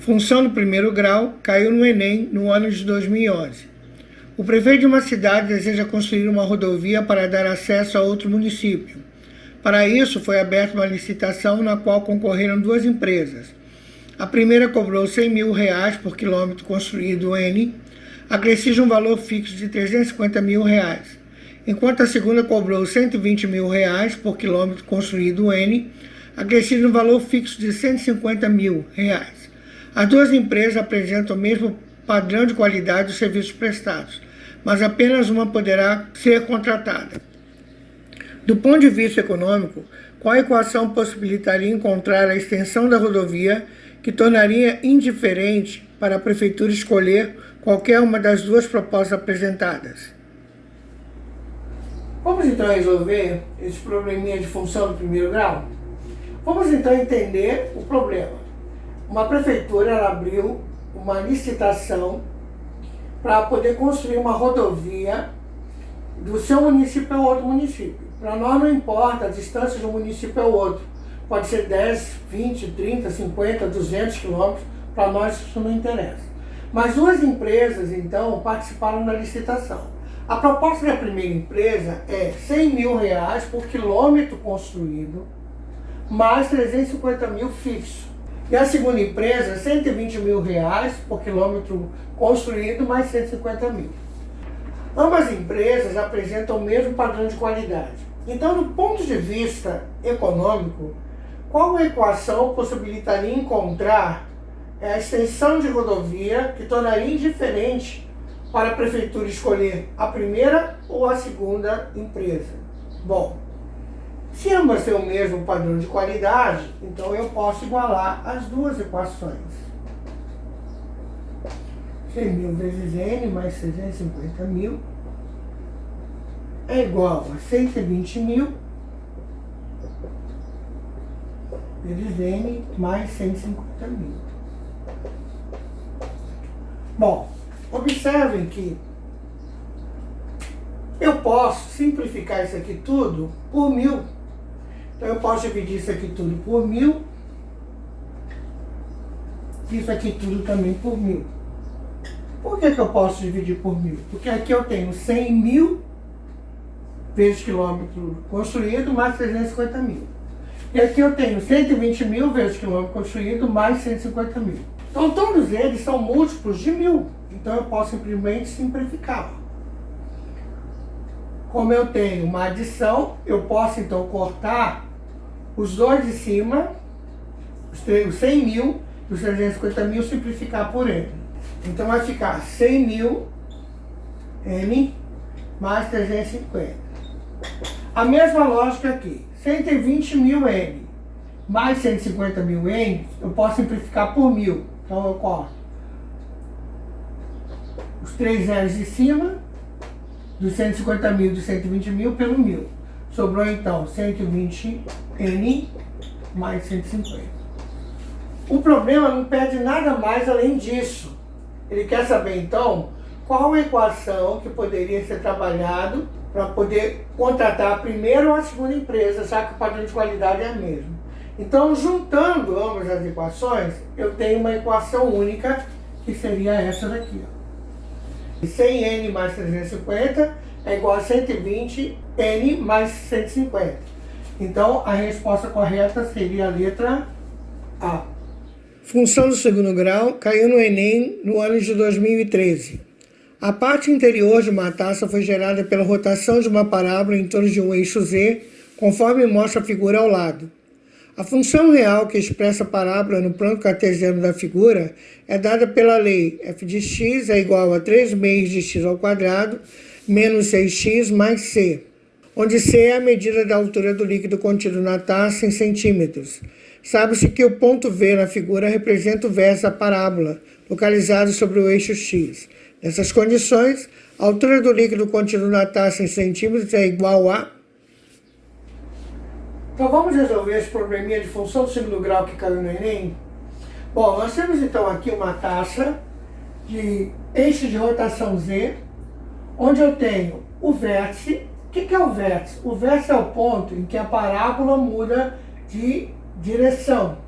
Função do primeiro grau caiu no Enem no ano de 2011. O prefeito de uma cidade deseja construir uma rodovia para dar acesso a outro município. Para isso, foi aberta uma licitação na qual concorreram duas empresas. A primeira cobrou R$100 mil por quilômetro construído N, acrescido um valor fixo de R$350 mil, enquanto a segunda cobrou R$120 mil por quilômetro construído N, acrescido um valor fixo de R$150 mil. As duas empresas apresentam o mesmo padrão de qualidade dos serviços prestados, mas apenas uma poderá ser contratada. Do ponto de vista econômico, qual equação possibilitaria encontrar a extensão da rodovia que tornaria indiferente para a prefeitura escolher qualquer uma das duas propostas apresentadas? Vamos então resolver esse probleminha de função do primeiro grau? Vamos então entender o problema. Uma prefeitura ela abriu uma licitação para poder construir uma rodovia do seu município ao outro município. Para nós não importa a distância de um município ao outro. Pode ser 10, 20, 30, 50, 200 quilômetros. Para nós isso não interessa. Mas duas empresas, então, participaram da licitação. A proposta da primeira empresa é R$100 mil por quilômetro construído, mais R$350 mil fixo. E a segunda empresa, R$120 mil por quilômetro construído, mais R$150 mil. Ambas empresas apresentam o mesmo padrão de qualidade. Então, do ponto de vista econômico, qual equação possibilitaria encontrar a extensão de rodovia que tornaria indiferente para a prefeitura escolher a primeira ou a segunda empresa? Bom, se ambas têm o mesmo padrão de qualidade, então eu posso igualar as duas equações. 100 mil vezes N mais 350 mil é igual a 120 mil vezes N mais 150 mil. Bom, observem que eu posso simplificar isso aqui tudo por 1000. Então eu posso dividir isso aqui tudo por 1000, isso aqui tudo também por 1000. Por que eu posso dividir por 1000? Porque aqui eu tenho 100 mil vezes quilômetro construído mais 350 mil. E aqui eu tenho 120 mil vezes quilômetro construído mais 150 mil. Então todos eles são múltiplos de 1000. Então eu posso simplesmente simplificar. Como eu tenho uma adição, eu posso então cortar os dois de cima, os 100 mil e os 350 mil, simplificar por N. Então vai ficar 100 mil N mais 350. A mesma lógica aqui, 120 mil N mais 150 mil N, eu posso simplificar por 1000. Então eu corto os 3 zeros de cima, dos 150 mil e dos 120 mil pelo 1000. Sobrou então 120 N mais 150. O problema não pede nada mais além disso. Ele quer saber então qual a equação que poderia ser trabalhado para poder contratar a primeira ou a segunda empresa, já que o padrão de qualidade é o mesmo. Então, juntando ambas as equações, eu tenho uma equação única, que seria essa daqui. 100N mais 350 é igual a 120N mais 150. Então, a resposta correta seria a letra A. Função do segundo grau caiu no Enem no ano de 2013. A parte interior de uma taça foi gerada pela rotação de uma parábola em torno de um eixo Z, conforme mostra a figura ao lado. A função real que expressa a parábola no plano cartesiano da figura é dada pela lei f de x é igual a 3 meios de x ao quadrado menos 6x mais c, onde c é a medida da altura do líquido contido na taça em centímetros. Sabe-se que o ponto V na figura representa o vértice da parábola, localizado sobre o eixo x. Nessas condições, a altura do líquido contido na taça em centímetros é igual a... Então vamos resolver esse probleminha de função do segundo grau que caiu no Enem? Bom, nós temos então aqui uma taça de eixo de rotação Z, onde eu tenho o vértice. O que é o vértice? O vértice é o ponto em que a parábola muda de direção.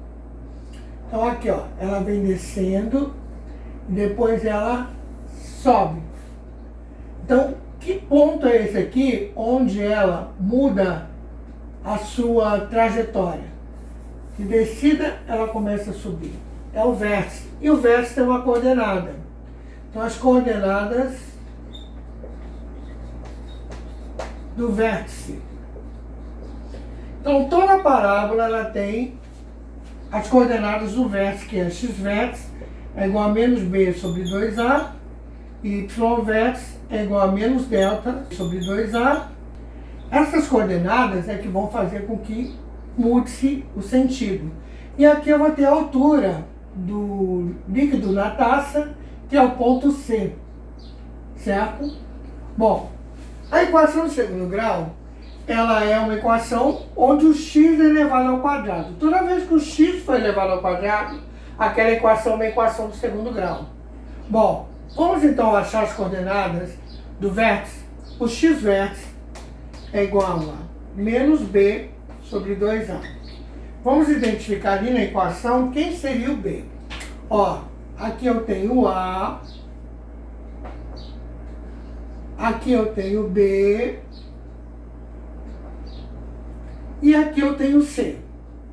Então aqui, ó, ela vem descendo e depois ela sobe. Então, que ponto é esse aqui onde ela muda a sua trajetória? De descida, ela começa a subir. É o vértice. E o vértice tem uma coordenada. Então, as coordenadas do vértice. Então, toda a parábola ela tem as coordenadas do vértice, que é x vértice é igual a menos b sobre 2a, e y vértice é igual a menos delta sobre 2a. Essas coordenadas é que vão fazer com que mude-se o sentido. E aqui eu vou ter a altura do líquido na taça, que é o ponto C, certo? Bom, a equação de segundo grau, ela é uma equação onde o x é elevado ao quadrado. Toda vez que o x for elevado ao quadrado, aquela equação é uma equação do segundo grau. Bom, vamos então achar as coordenadas do vértice. O x vértice é igual a menos b sobre 2a. Vamos identificar ali na equação quem seria o b. Ó, aqui eu tenho o a, aqui eu tenho o b, e aqui eu tenho o c,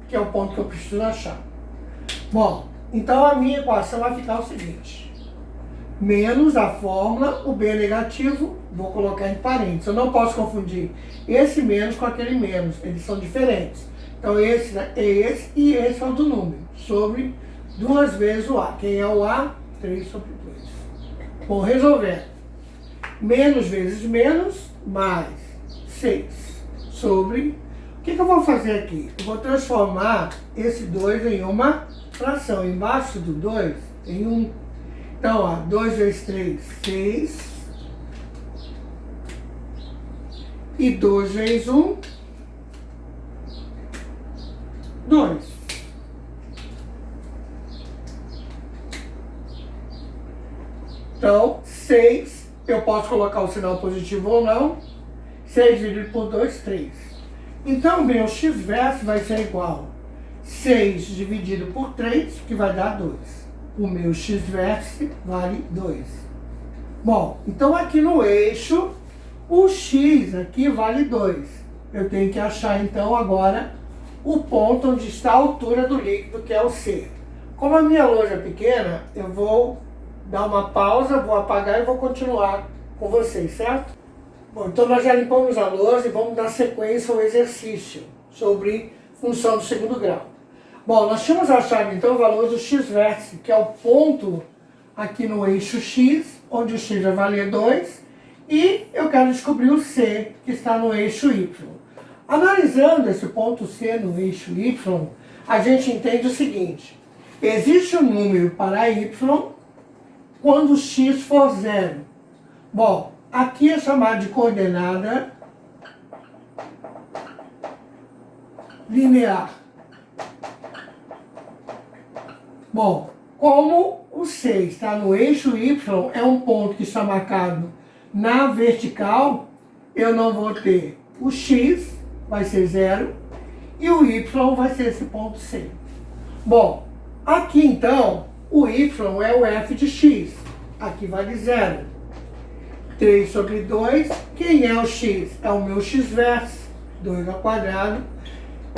que é o ponto que eu preciso achar. Bom, então a minha equação vai ficar o seguinte: menos a fórmula, o b é negativo, vou colocar em parênteses. Eu não posso confundir esse menos com aquele menos, eles são diferentes. Então esse é esse e esse é o do número, sobre 2 vezes o a. Quem é o a? 3 sobre 2. Bom, resolver. Menos vezes menos, mais 6 sobre... O que eu vou fazer aqui? Eu vou transformar esse 2 em uma fração. Embaixo do 2 tem 1. Então, ó, 2 vezes 3, 6. E 2 vezes 1, 2. Então, 6, eu posso colocar o sinal positivo ou não. 6 dividido por 2, 3. Então, meu x vértice vai ser igual a 6 dividido por 3, que vai dar 2. O meu x vértice vale 2. Bom, então aqui no eixo, o x aqui vale 2. Eu tenho que achar, então, agora o ponto onde está a altura do líquido, que é o C. Como a minha lousa é pequena, eu vou dar uma pausa, vou apagar e vou continuar com vocês, certo? Bom, então nós já limpamos a lousa e vamos dar sequência ao exercício sobre função do segundo grau. Bom, nós tínhamos achado então o valor do x vértice, que é o ponto aqui no eixo x, onde o x vai valer 2, e eu quero descobrir o c, que está no eixo y. Analisando esse ponto c no eixo y, a gente entende o seguinte: existe um número para y quando x for 0. Bom, aqui é chamado de coordenada linear. Bom, como o C está no eixo Y, é um ponto que está marcado na vertical, eu não vou ter o X, vai ser 0, e o Y vai ser esse ponto C. Bom, aqui então, o Y é o f de x, aqui vale 0. 3 sobre 2, quem é o x? É o meu x vértice, 2 ao quadrado.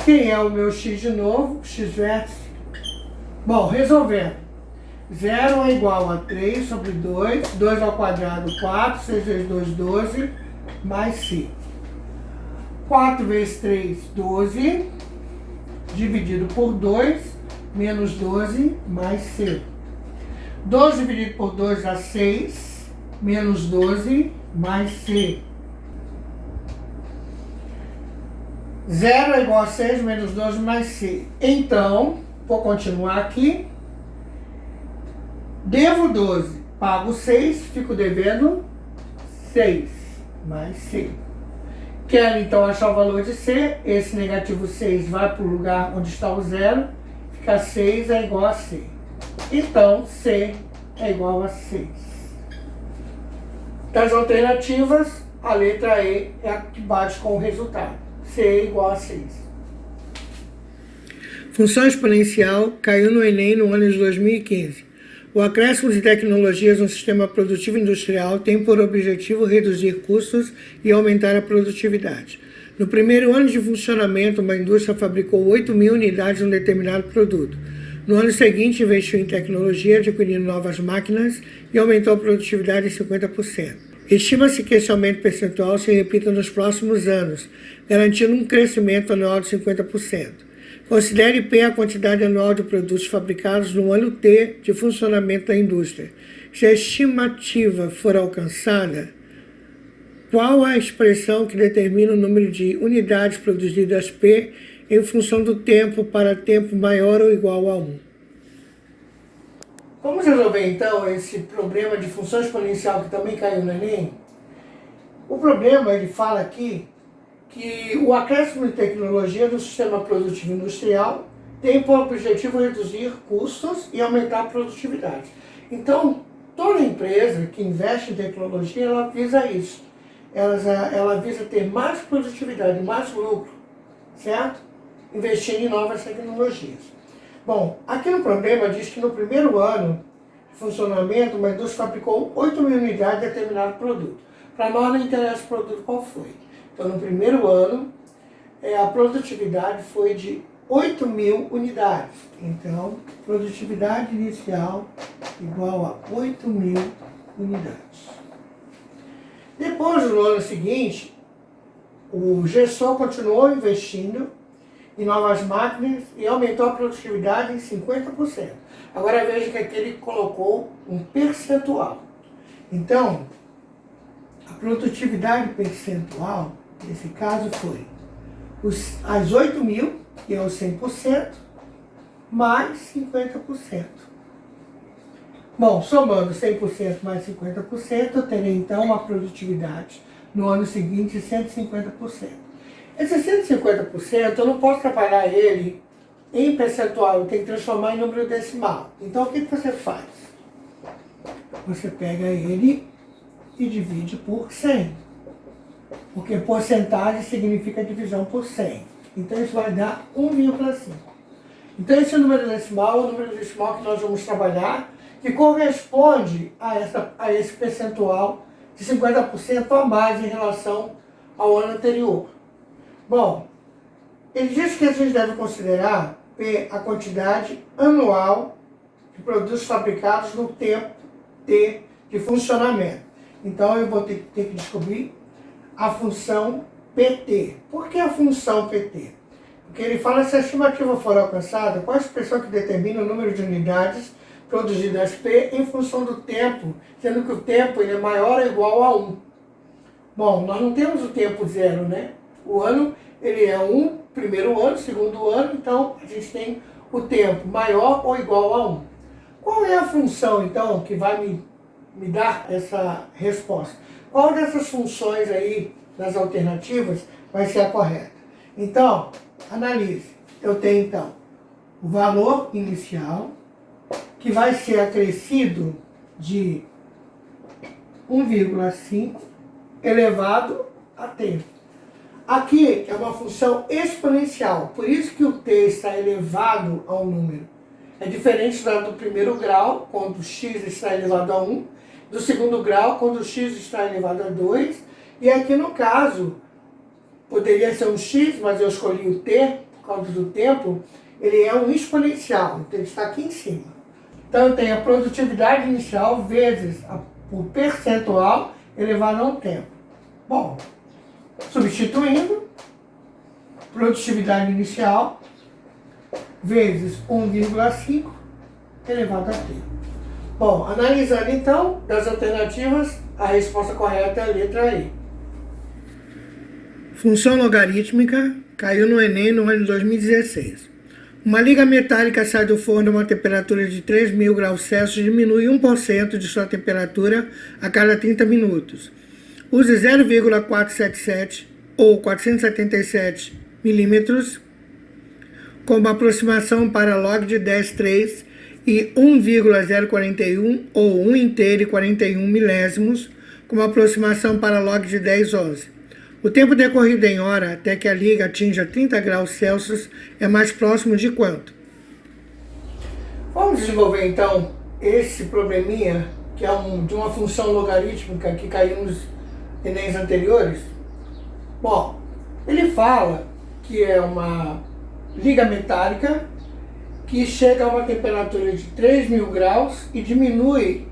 Quem é o meu x de novo? X vértice. Bom, resolvendo. 0 é igual a 3 sobre 2, 2 ao quadrado 4, 6 vezes 2, 12, mais c. 4 vezes 3, 12, dividido por 2, menos 12, mais c. 12 dividido por 2 dá 6, menos 12, mais c. 0 é igual a 6, menos 12, mais c. Então, vou continuar aqui. Devo 12, pago 6, fico devendo 6, mais c. Quero então achar o valor de c. Esse negativo 6 vai para o lugar onde está o 0. Fica 6 é igual a c. Então, c é igual a 6. Das alternativas, a letra E é a que bate com o resultado. C é igual a 6. Função exponencial caiu no Enem no ano de 2015. O acréscimo de tecnologias no sistema produtivo industrial tem por objetivo reduzir custos e aumentar a produtividade. No primeiro ano de funcionamento, uma indústria fabricou 8.000 unidades de um determinado produto. No ano seguinte, investiu em tecnologia, adquirindo novas máquinas e aumentou a produtividade em 50%. Estima-se que esse aumento percentual se repita nos próximos anos, garantindo um crescimento anual de 50%. Considere P a quantidade anual de produtos fabricados no ano T de funcionamento da indústria. Se a estimativa for alcançada, qual a expressão que determina o número de unidades produzidas P em função do tempo para tempo maior ou igual a 1? Vamos resolver então esse problema de função exponencial que também caiu no Enem? O problema, ele fala aqui, que o acréscimo de tecnologia do sistema produtivo industrial tem por objetivo reduzir custos e aumentar a produtividade. Então, toda empresa que investe em tecnologia, ela visa isso. Ela visa ter mais produtividade, mais lucro, certo? Investindo em novas tecnologias. Bom, aqui no problema diz que no primeiro ano de funcionamento, uma indústria fabricou 8.000 unidades de determinado produto. Para nós não interessa o produto qual foi. Então, no primeiro ano, a produtividade foi de 8.000 unidades. Então, produtividade inicial igual a 8.000 unidades. Depois, no ano seguinte, o GESOL continuou investindo em novas máquinas e aumentou a produtividade em 50%. Agora veja que aqui ele colocou um percentual. Então, a produtividade percentual, nesse caso, foi as 8.000, que é o 100%, mais 50%. Bom, somando 100% mais 50%, eu terei então uma produtividade no ano seguinte de 150%. Esse 150% eu não posso trabalhar ele em percentual, eu tenho que transformar em número decimal. Então o que você faz? Você pega ele e divide por 100. Porque porcentagem significa divisão por 100. Então isso vai dar 1,5. Então esse é o número decimal que nós vamos trabalhar, que corresponde a esse percentual de 50% a mais em relação ao ano anterior. Bom, ele diz que a gente deve considerar P a quantidade anual de produtos fabricados no tempo T de funcionamento. Então eu vou ter que descobrir a função PT. Por que a função PT? Porque ele fala se a estimativa for alcançada, qual a expressão que determina o número de unidades produzidas P em função do tempo, sendo que o tempo ele é maior ou igual a 1. Bom, nós não temos o tempo zero, né? O ano ele é 1, primeiro ano, segundo ano, então a gente tem o tempo maior ou igual a 1. Qual é a função, então, que vai me dar essa resposta? Qual dessas funções aí, das alternativas, vai ser a correta? Então, analise. Eu tenho, então, o valor inicial, que vai ser acrescido de 1,5 elevado a t. Aqui é uma função exponencial, por isso que o t está elevado a um número. É diferente do primeiro grau, quando x está elevado a 1, do segundo grau, quando x está elevado a 2, e aqui no caso, poderia ser um x, mas eu escolhi o t, por causa do tempo, ele é um exponencial, então ele está aqui em cima. Então eu tenho a produtividade inicial vezes o percentual elevado ao tempo. Bom, substituindo, produtividade inicial vezes 1,5 elevado a t. Bom, analisando então, das alternativas, a resposta correta é a letra E. Função logarítmica caiu no Enem no ano de 2016. Uma liga metálica sai do forno a uma temperatura de 3.000 graus Celsius e diminui 1% de sua temperatura a cada 30 minutos. Use 0,477 ou 477 milímetros como aproximação para log de 10,3 e 1,041 ou 1 inteiro e 41 milésimos como aproximação para log de 10,11. O tempo decorrido em hora até que a liga atinja 30 graus Celsius é mais próximo de quanto? Vamos desenvolver então esse probleminha, que é de uma função logarítmica que caiu nos Enems anteriores. Bom, ele fala que é uma liga metálica que chega a uma temperatura de 3.000 graus e diminui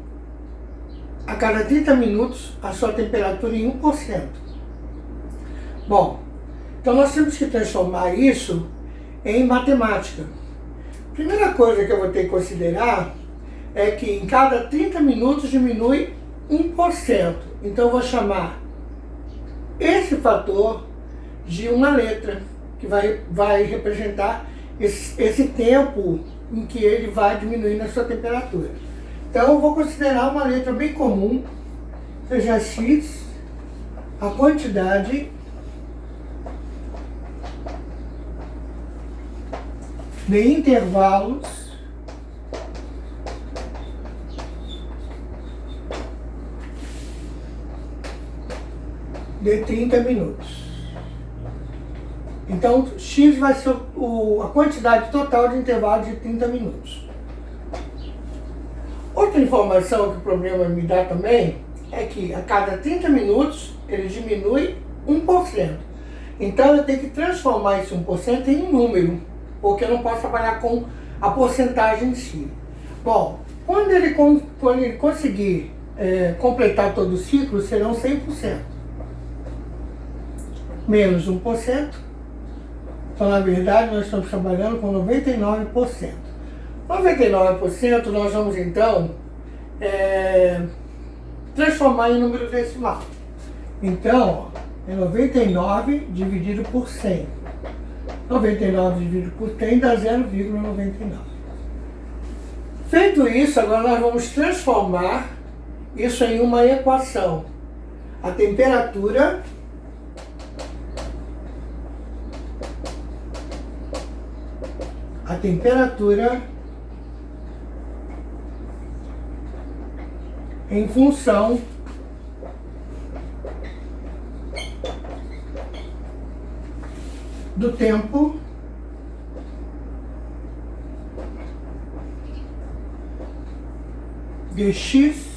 a cada 30 minutos a sua temperatura em 1%. Bom, então nós temos que transformar isso em matemática. Primeira coisa que eu vou ter que considerar é que em cada 30 minutos diminui 1%. Então eu vou chamar esse fator de uma letra, que vai representar esse tempo em que ele vai diminuindo a sua temperatura. Então eu vou considerar uma letra bem comum, seja x, a quantidade de intervalos de 30 minutos. Então, x vai ser a quantidade total de intervalos de 30 minutos. Outra informação que o problema me dá também é que a cada 30 minutos ele diminui 1%. Então, eu tenho que transformar esse 1% em um número, porque eu não posso trabalhar com a porcentagem em si. Bom, quando ele conseguir completar todo o ciclo, serão 100%. Menos 1%. Então, na verdade, nós estamos trabalhando com 99%. 99% nós vamos, então, transformar em número decimal. Então, é 99 dividido por 100. 99 dividido por 100 dá 0,99. Feito isso, agora nós vamos transformar isso em uma equação. A temperatura em função do tempo de x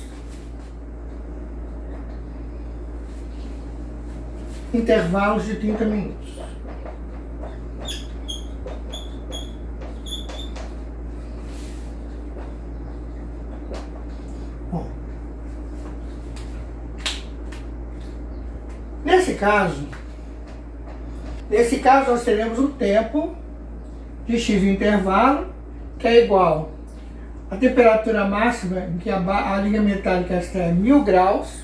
intervalos de 30 minutos. Bom, nesse caso nós teremos o tempo de x intervalo, que é igual à temperatura máxima em que a liga metálica está é 1000 graus,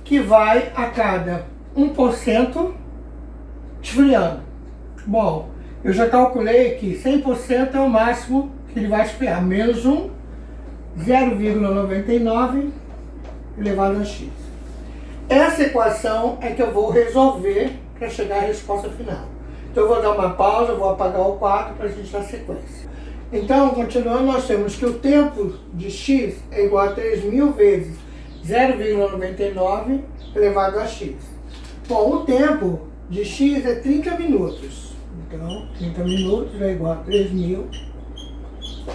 que vai a cada 1% esfriando. Bom, eu já calculei que 100% é o máximo que ele vai esfriar, menos 1, 0,99 elevado a x. Essa equação é que eu vou resolver para chegar à resposta final. Então eu vou dar uma pausa, vou apagar o 4 para a gente dar sequência. Então, continuando, nós temos que o tempo de x é igual a 3.000 vezes 0,99 elevado a x. Bom, o tempo de x é 30 minutos. Então, 30 minutos é igual a 3.000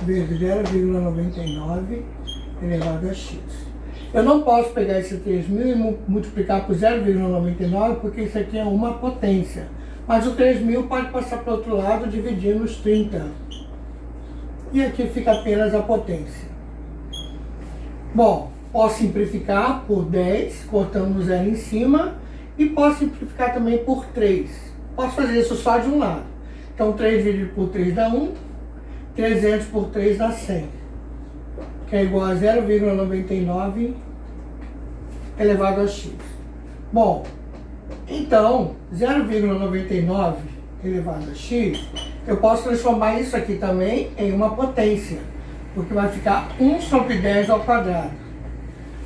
vezes 0,99 elevado a x. Eu não posso pegar esse 3.000 e multiplicar por 0,99, porque isso aqui é uma potência. Mas o 3.000 pode passar para o outro lado, dividindo os 30. E aqui fica apenas a potência. Bom, posso simplificar por 10, cortando o zero em cima, e posso simplificar também por 3. Posso fazer isso só de um lado. Então, 3 dividido por 3 dá 1, 300 por 3 dá 100, que é igual a 0,99 elevado a x. Bom, então, 0,99 elevado a x, eu posso transformar isso aqui também em uma potência, porque vai ficar 1 sobre 10 ao quadrado.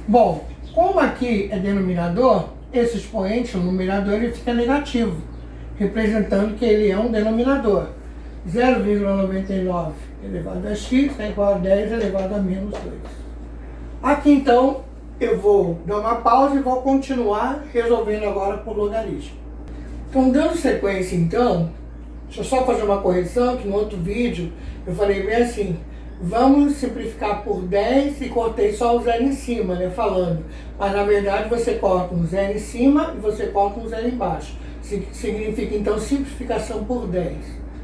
Bom, como aqui é denominador, esse expoente, o numerador, ele fica negativo, representando que ele é um denominador. 0,99 elevado a x é igual a 10 elevado a menos 2. Aqui, então, eu vou dar uma pausa e vou continuar resolvendo agora por logaritmo. Então, dando sequência, então, deixa eu só fazer uma correção, que no outro vídeo eu falei bem assim, vamos simplificar por 10 e cortei só o zero em cima, né, falando. Mas, na verdade, você corta um zero em cima e você corta um zero embaixo. Significa, então, simplificação por 10,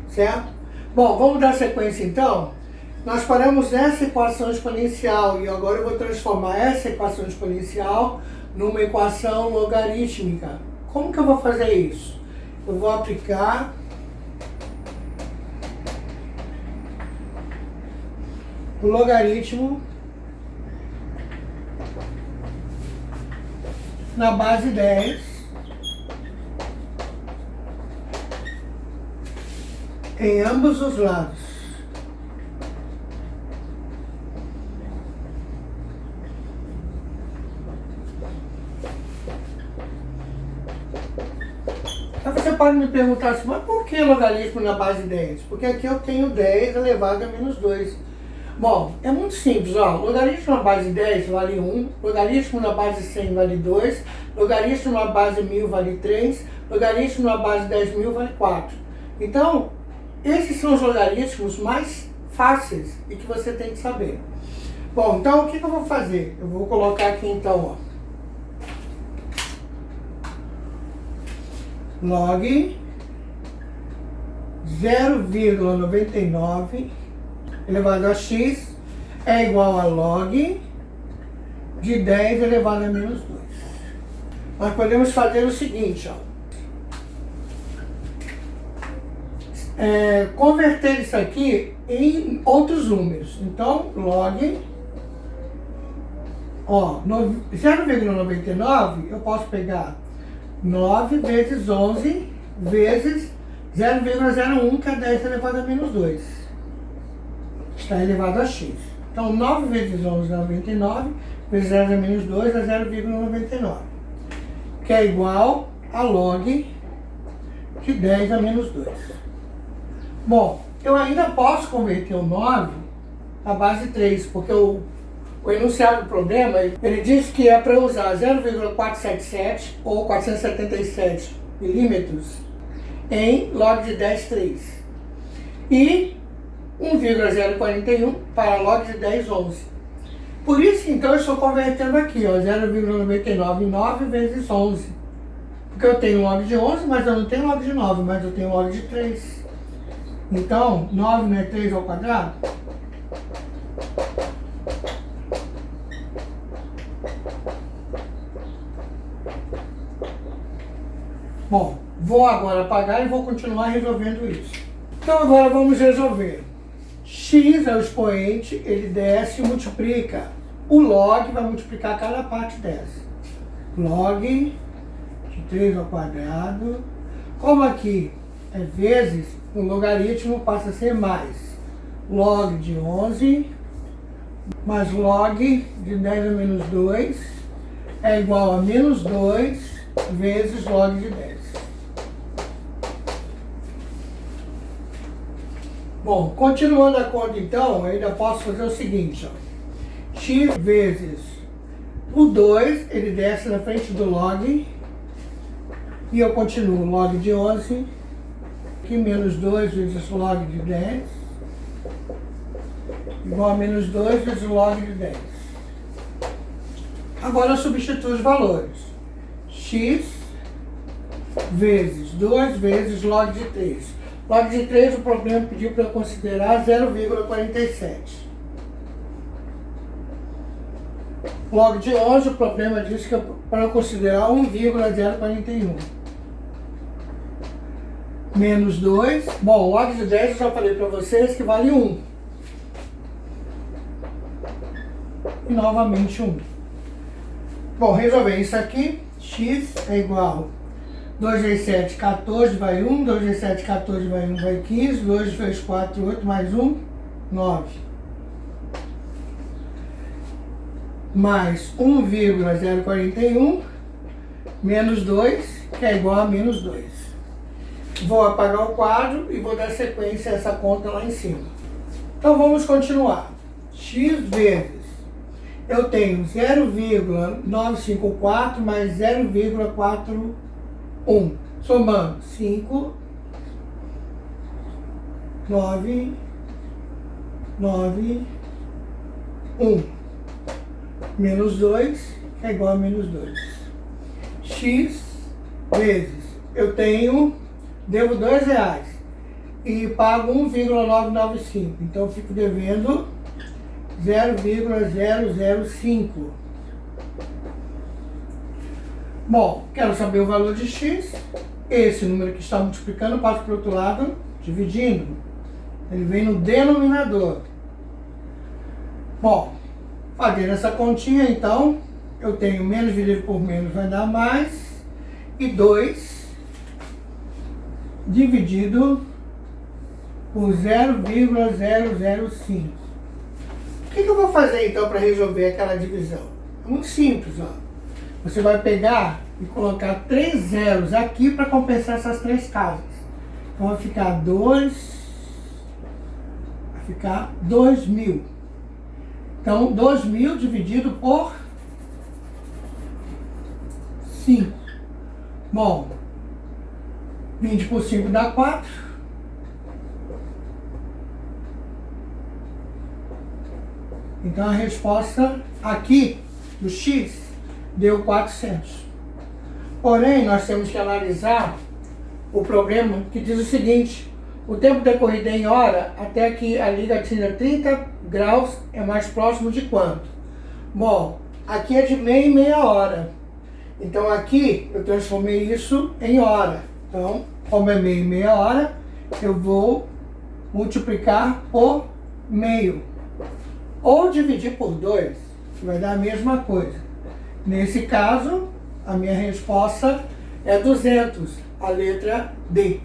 certo? Bom, vamos dar sequência, então. Nós paramos essa equação exponencial e agora eu vou transformar essa equação exponencial numa equação logarítmica. Como que eu vou fazer isso? Eu vou aplicar o logaritmo na base 10 em ambos os lados. Aí você pode me perguntar assim, mas por que logaritmo na base 10? Porque aqui eu tenho 10 elevado a menos 2. Bom, é muito simples, ó. Logaritmo na base 10 vale 1, logaritmo na base 100 vale 2, logaritmo na base 1000 vale 3, logaritmo na base 10.000 vale 4. Então, esses são os logaritmos mais fáceis e que você tem que saber. Bom, então o que eu vou fazer? Eu vou colocar aqui então, ó. Log 0,99 elevado a x é igual a log de 10 elevado a menos 2. Nós podemos fazer o seguinte, ó. Converter isso aqui em outros números. Então, log, ó, 0,99 eu posso pegar 9 vezes 11 vezes 0,01, que é 10 elevado a menos 2. Está elevado a x. Então, 9 vezes 11 é 99, vezes 0 a menos 2 é 0,99. Que é igual a log de 10 a menos 2. Bom, eu ainda posso converter o 9 à base 3, porque o enunciado do problema, ele diz que é para usar 0,477 ou 477 milímetros em log de 10, 3. E 1,041 para log de 10, 11. Por isso, então, eu estou convertendo aqui, ó, 0,99 em 9 vezes 11. Porque eu tenho log de 11, mas eu não tenho log de 9, mas eu tenho log de 3. Então, 9 não é 3 ao quadrado? Bom, vou agora apagar e vou continuar resolvendo isso. Então agora vamos resolver. X é o expoente, ele desce e multiplica. O log vai multiplicar cada parte dessa. Log de 3 ao quadrado. Como aqui é vezes, o logaritmo passa a ser mais. Log de 11 mais log de 10 a menos 2 é igual a menos 2 vezes log de 10. Bom, continuando a conta então, eu ainda posso fazer o seguinte, ó. X vezes o 2, ele desce na frente do log, e eu continuo log de 11, aqui menos 2 vezes log de 10, igual a menos 2 vezes log de 10. Agora eu substituo os valores. X vezes 2 vezes log de 3. Log de 3, o problema pediu para eu considerar 0,47. Log de 11, o problema disse que para eu considerar 1,041. Menos 2. Bom, log de 10 eu já falei para vocês que vale 1. E novamente 1. Bom, resolver isso aqui. X é igual 2 vezes 7, 14, vai 1. 2 vezes 7, 14, vai 1, vai 15. 2 vezes 4, 8, mais 1, 9. Mais 1,041, menos 2, que é igual a menos 2. Vou apagar o quadro e vou dar sequência a essa conta lá em cima. Então vamos continuar. X vezes, eu tenho 0,954 mais 0,41. Somando 5, 9, 9, 1. Menos 2 é igual a menos 2. X vezes, eu devo R$2 e pago 1,995. Então eu fico devendo 0,005. Bom, quero saber o valor de x. Esse número que está multiplicando, eu passo para o outro lado, dividindo. Ele vem no denominador. Bom, fazendo essa continha, então, eu tenho menos dividido por menos vai dar mais. E 2 dividido por 0,005. O que eu vou fazer, então, para resolver aquela divisão? É muito simples, ó. Você vai pegar e colocar 3 zeros aqui para compensar essas 3 casas. Então vai ficar 2.000. Então 2.000 dividido por 5. Bom, 20 por 5 dá 4. Então a resposta aqui do x deu 400. Porém, nós temos que analisar o problema que diz o seguinte: o tempo decorrido em hora até que a liga atinja 30 graus é mais próximo de quanto? Bom, aqui é de meia e meia hora. Então aqui eu transformei isso em hora. Então, como é meia e meia hora, eu vou multiplicar por meio. Ou dividir por 2, que vai dar a mesma coisa. Nesse caso, a minha resposta é 200, a letra D.